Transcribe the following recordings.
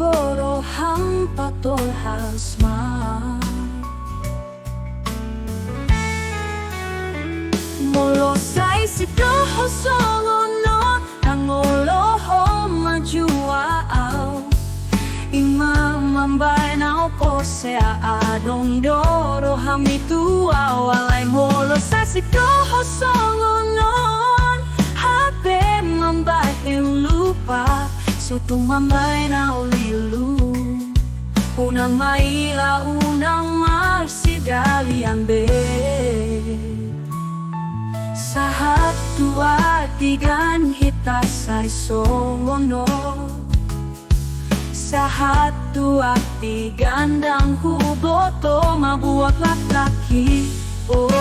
koro hampa tol hasma molo sai si doho solo no tangolo ho majua au imamambay na opose adong doro hamitu awalay molo sai si doho solo no habe mambay lupa so tumambay na ulilu unang maila unang marsidalian be sahat dua tigan hitas ay songono sahat dua tigan dang huboto mabuat laki oh.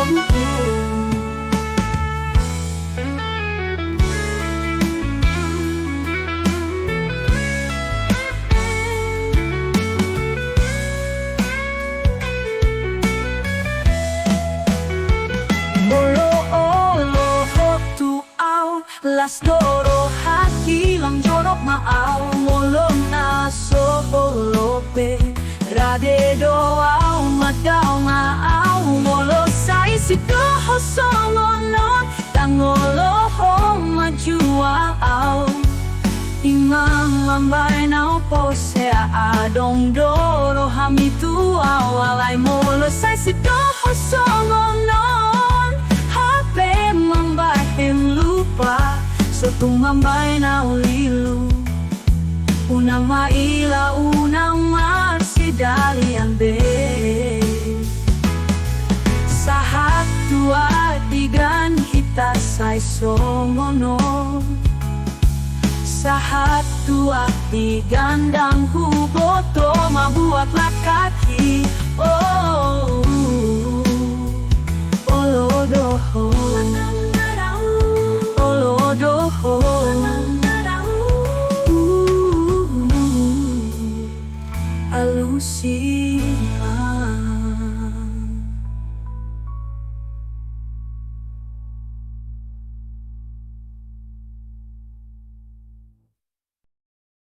Las doro hati lang jorok maaw molong na sobolope rade doaw madaw maaw molo sa isidoho solonot tangolo ho majuaaw imang mambay na opose adong doro hamitu awalay molo sa isidoho solonot hape mambay lupa so tumambay na ulilu unang maila unang marsidalian be sahat dua tigan hitas ay songono sahat dua tigan dang huboto mabuat lakaki oh, oh, oh, oh, oh.